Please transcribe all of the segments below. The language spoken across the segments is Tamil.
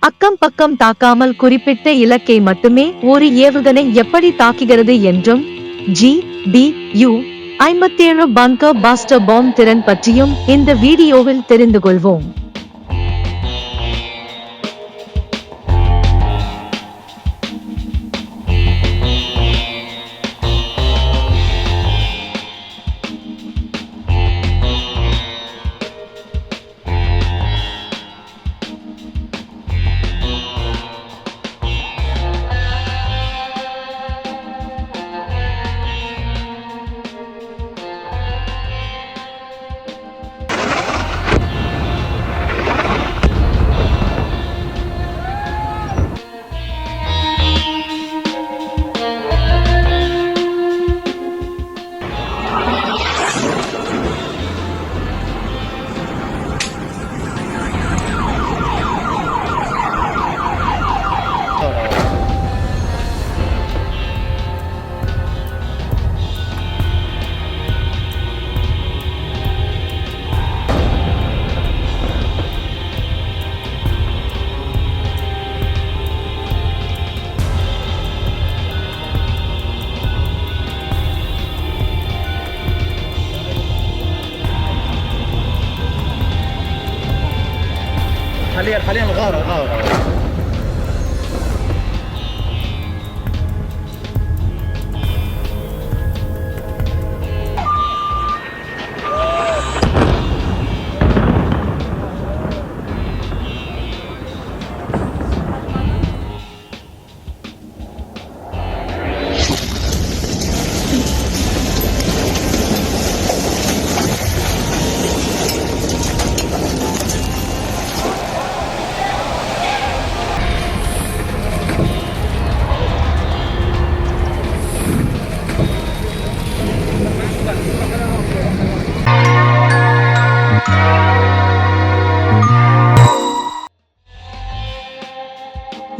அக்கம் பக்கம் தாக்காமல் குறிப்பிட்ட இலக்கை மட்டுமே ஒரு ஏவுகணை எப்படி தாக்குகிறது என்றும் GBU 57 பங்கர் பாஸ்டர் பாம் திறன் பற்றியும் இந்த வீடியோவில் தெரிந்து கொள்வோம். حاليا غارة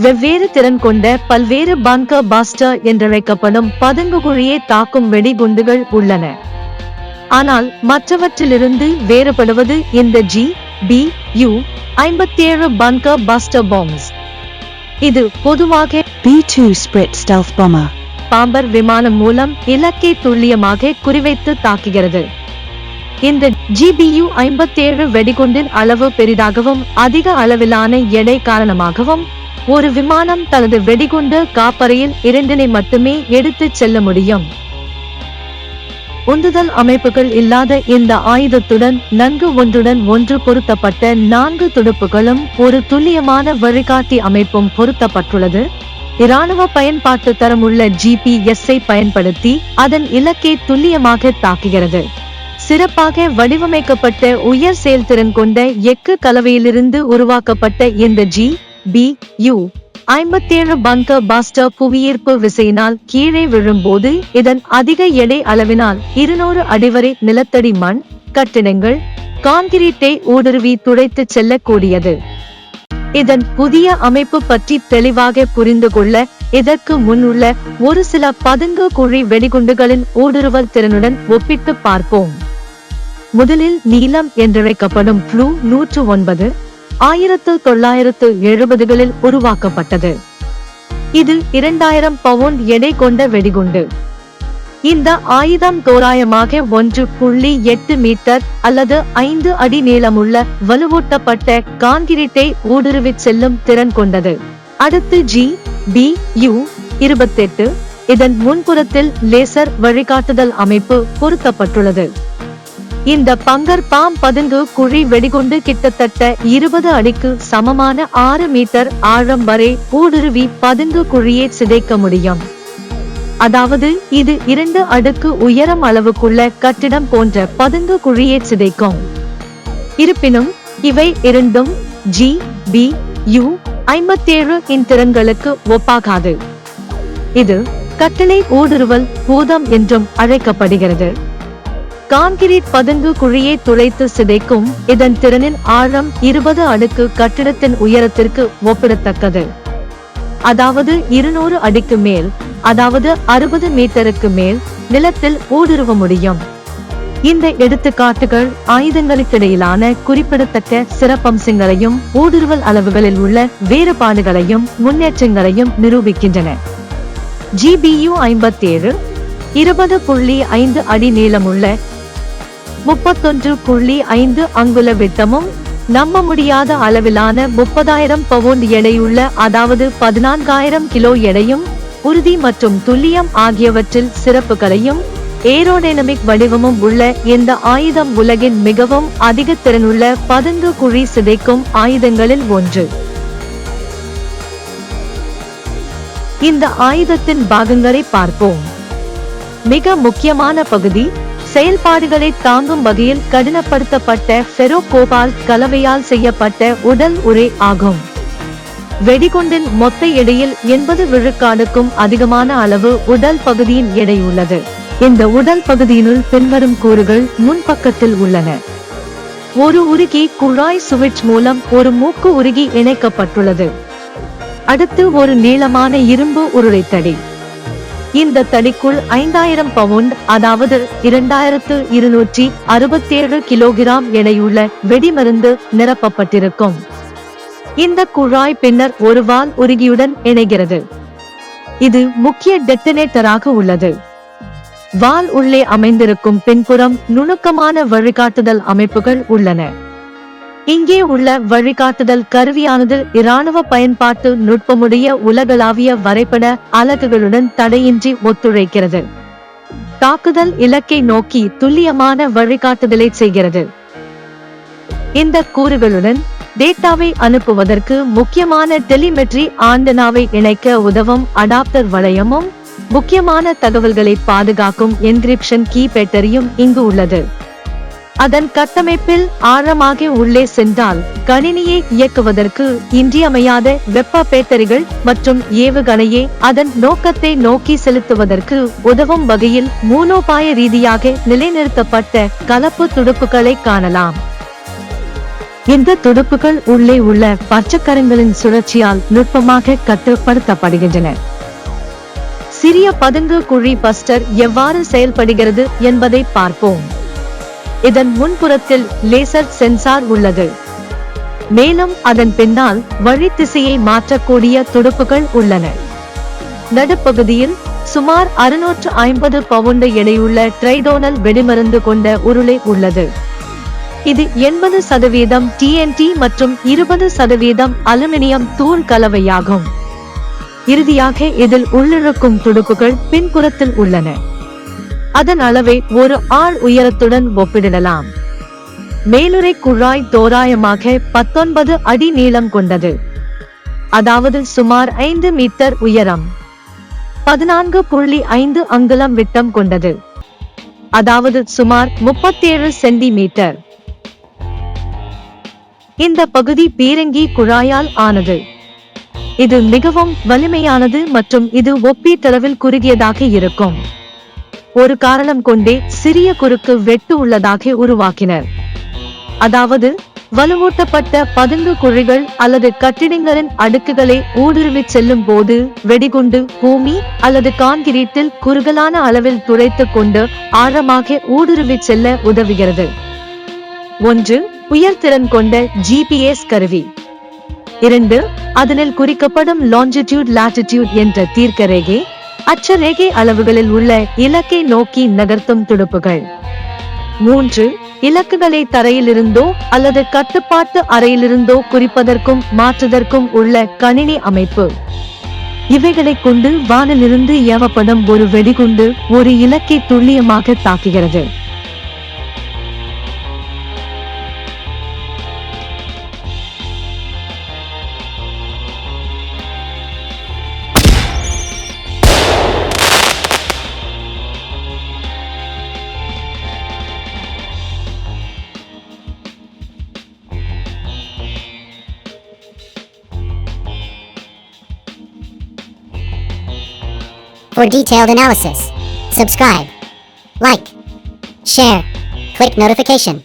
வெவ்வேறு திறன் கொண்ட பல்வேறு பங்கர் பாஸ்டர் என்றழைக்கப்படும் பதுங்குகுழியை தாக்கும் வெடிகுண்டுகள் உள்ளன. ஆனால் மற்றவற்றிலிருந்து வேறுபடுவது இந்த GBU 57 பங்கர் பாஸ்டர் பாம்ஸ். இது பொதுவாக B2 Sprit stealth bomber பாம்பர் விமானம் மூலம் இலக்கை துல்லியமாக குறிவைத்து தாக்குகிறது. இந்த GBU 57 வெடிகுண்டின் அளவு பெரிதாகவும் அதிக அளவிலான எடை காரணமாகவும் ஒரு விமானம் தனது வெடிகுண்டு காப்பறையில் 2 மட்டுமே எடுத்துச் செல்ல முடியும். உந்துதல் அமைப்புகள் இல்லாத இந்த ஆயுதத்துடன் நன்கு ஒன்றுடன் ஒன்று பொருத்தப்பட்ட 4 துடுப்புகளும் ஒரு துல்லியமான வழிகாட்டி அமைப்பும் பொருத்தப்பட்டுள்ளது. இராணுவ பயன்பாட்டு தரமுள்ள GPS-ஐ பயன்படுத்தி அதன் இலக்கை துல்லியமாக தாக்குகிறது. சிறப்பாக வடிவமைக்கப்பட்ட உயர் செயல்திறன் கொண்ட எஃகு கலவையிலிருந்து உருவாக்கப்பட்ட இந்த GBU 57 பங்கர் பாஸ்டர் புவியீர்ப்பு விசையினால் கீழே விழும்போது இதன் அதிக எடை அளவினால் 200 அடி வரை நிலத்தடி மண், கட்டிடங்கள், கான்கிரீட்டை ஊடுருவி துடைத்து செல்லக்கூடியது. இதன் புதிய அமைப்பு பற்றி தெளிவாக புரிந்து கொள்ள இதற்கு முன்னுள்ள ஒரு சில பதுங்கு குழி வெடிகுண்டுகளின் ஊடுருவல் திறனுடன் ஒப்பிட்டு பார்ப்போம். முதலில் நீலம் என்றழைக்கப்படும் ப்ளூ 109 1970களில் உருவாக்கப்பட்டது. இது 2000 பவுண்ட் எடை கொண்ட வெடிகுண்டு. இந்த ஆயுதம் தோராயமாக 1.8 மீட்டர் அல்லது 5 அடி நீளமுள்ள வலுவூட்டப்பட்ட கான்கிரீட்டை ஊடுருவிச் செல்லும் திறன் கொண்டது. அடுத்து GBU 28. இதன் முன்புறத்தில் லேசர் வழிகாட்டுதல் அமைப்பு பொருத்தப்பட்டுள்ளது. இந்த பங்கர் பாம் பதுங்கு குழி வெடிகுண்டு கிட்டத்தட்ட 20 அடிக்கு சமமான 6 மீட்டர் ஆழம் வரை ஊடுருவி பதுங்கு குழியை சிதைக்க முடியும். அதாவது இது 2 அடுக்கு உயரம் அளவுக்குள்ள கட்டிடம் போன்ற பதுங்கு குழியை சிதைக்கும். இருப்பினும் இவை இரண்டும் GBU 57 இன் திறன்களுக்கு ஒப்பாகாது. இது கட்டளை ஊடுருவல் பூதம் என்றும் அழைக்கப்படுகிறது. கான்கிரீட் பதுங்கு குழியை துளைத்து சிதைக்கும் இதன் திறனின் ஆழம் 20 அடுக்கு கட்டிடத்தின் உயரத்திற்கு ஒப்பிடத்தக்கது. அதாவது 200 அடிக்கு மேல், அதாவது 60 மீட்டருக்கு மேல் நிலத்தில் ஊடுருவ முடியும். இந்த எடுத்துக்காட்டுகள் ஆயுதங்களுக்கிடையிலான குறிப்பிடத்தக்க சிறப்பம்சங்களையும் ஊடுருவல் அளவுகளில் உள்ள வேறுபாடுகளையும் முன்னேற்றங்களையும் நிரூபிக்கின்றன. GBU 57 20.5 அடி நீளமுள்ள 31.5 அங்குல விட்டமும் நம்ப முடியாத அளவிலான 30,000 பவுண்ட் எடையுள்ள, அதாவது 14,000 கிலோ எடையும், உறுதி மற்றும் துல்லியம் ஆகியவற்றில் சிறப்புகளையும் ஏரோடைனமிக் வடிவமும் உள்ள இந்த ஆயுதம் உலகின் மிகவும் அதிக திறனுள்ள பதுங்கு குழி சிதைக்கும் ஆயுதங்களில் ஒன்று. இந்த ஆயுதத்தின் பாகங்களை பார்ப்போம். மிக முக்கியமான பகுதி செயல்பாடுகளை தாங்கும் வகையில் கடினப்படுத்தப்பட்ட ஃபெரோ கோபால்ட் கலவையால் செய்யப்பட்ட உடல் உறை ஆகும். வெடிகுண்டின் மொத்த எடையில் 80 விழுக்காடுக்கும் அதிகமான அளவு உடல் பகுதியின் எடை உள்ளது. இந்த உடல் பகுதியினுள் பின்வரும் கூறுகள் முன்பக்கத்தில் உள்ளன. ஒரு உருகி குழாய் சுவிட்ச் மூலம் ஒரு மூக்கு உருகி இணைக்கப்பட்டுள்ளது. அடுத்து ஒரு நீளமான இரும்பு உருளைத்தடி. இந்த தடிக்குள் 5,000 பவுண்ட், அதாவது 2,267 கிலோகிராம் எடையுள்ள வெடிமருந்து நிரப்பப்பட்டிருக்கும். இந்த குழாய் பின்னர் ஒரு வால் உருகியுடன் இணைகிறது. இது முக்கிய டெட்டனேட்டராக உள்ளது. வால் உள்ளே அமைந்திருக்கும் பின்புறம் நுணுக்கமான வழிகாட்டுதல் அமைப்புகள் உள்ளன. இங்கே உள்ள வழிகாட்டுதல் கருவியானது இராணுவ பயன்பாட்டு நுட்பமுடைய உலகளாவிய வரைபட அலகுகளுடன் தடையின்றி ஒத்துழைக்கிறது. தாக்குதல் இலக்கை நோக்கி துல்லியமான வழிகாட்டுதலை செய்கிறது. இந்த கூறுகளுடன் டேட்டாவை அனுப்புவதற்கு முக்கியமான டெலிமெட்ரி ஆண்டனாவை இணைக்க உதவும் அடாப்டர் வளையமும் முக்கியமான தகவல்களை பாதுகாக்கும் என்கிரிப்ஷன் கீ பேட்டரியும் இங்கு உள்ளது. அதன் கட்டமைப்பில் ஆழமாக உள்ளே சென்றால் கணினியை இயக்குவதற்கு இன்றியமையாத வெப்ப பேட்டரிகள் மற்றும் ஏவுகணையை அதன் நோக்கத்தை நோக்கி செலுத்துவதற்கு உதவும் வகையில் மூலோபாய ரீதியாக நிலைநிறுத்தப்பட்ட கலப்பு துடுப்புகளை காணலாம். இந்த துடுப்புகள் உள்ளே உள்ள பச்சைக்கரங்களின் சுழற்சியால் நுட்பமாக கட்டுப்படுத்தப்படுகின்றன. சிறிய பதுங்கு குழி பஸ்டர் எவ்வாறு செயல்படுகிறது என்பதை பார்ப்போம். இதன் முன்புறத்தில் லேசர் சென்சார் உள்ளது. மேலும் அதன் பின்னால் வழி திசையை மாற்றக்கூடிய துடுப்புகள் உள்ளன. நடுப்பகுதியில் சுமார் 650 பவுண்ட் எடையுள்ள ட்ரைடோனல் வெடிமருந்து கொண்ட உருளை உள்ளது. இது 80% TNT மற்றும் 20% அலுமினியம் தூள் கலவையாகும். இறுதியாக இதில் உள்ளிழுக்கும் துடுப்புகள் பின்புறத்தில் உள்ளன. அதன் அளவை ஒரு ஆள் உயரத்துடன் ஒப்பிடலாம். மேலுறை குழாய் தோராயமாக 19 அடி நீளம் கொண்டது, அதாவது சுமார் 5 மீட்டர் உயரம், 14.5 அங்குலம் விட்டம் கொண்டது, அதாவது சுமார் 37 சென்டிமீட்டர். இந்த பகுதி பீரங்கி குழாயால் ஆனது. இது மிகவும் வலிமையானது மற்றும் இது ஒப்பீட்டளவில் குறுகியதாக இருக்கும். ஒரு காரணம் கொண்டே சிறிய குறுக்கு வெட்டு உள்ளதாக உருவாக்கினர். அதாவது வலுவூட்டப்பட்ட பதுங்கு குழிகள் அல்லது கட்டிடங்களின் அடுக்குகளை ஊடுருவிச் செல்லும் போது வெடிகுண்டு பூமி அல்லது கான்கிரீட்டில் குறுகலான அளவில் துளைத்துக் கொண்டு ஆழமாக ஊடுருவிச் செல்ல உதவுகிறது. 1. உயர்திறன் கொண்ட GPS கருவி. 2. அதனில் குறிக்கப்படும் லாஞ்சிடியூட் லாட்டிடியூட் என்ற தீர்க்க ரேகை அட்சரேகை அளவுகளில் உள்ள இலக்கை நோக்கி நகர்த்தும் துடுப்புகள். 3. இலக்குகளை தரையிலிருந்தோ அல்லது கட்டுப்பாட்டு அறையிலிருந்தோ குறிப்பதற்கும் மாற்றுவதற்கும் உள்ள கணினி அமைப்பு. இவைகளை கொண்டு வானிலிருந்து ஏவப்படும் ஒரு வெடிகுண்டு ஒரு இலக்கை துல்லியமாக தாக்குகிறது. For detailed analysis, subscribe, like, share, click notification.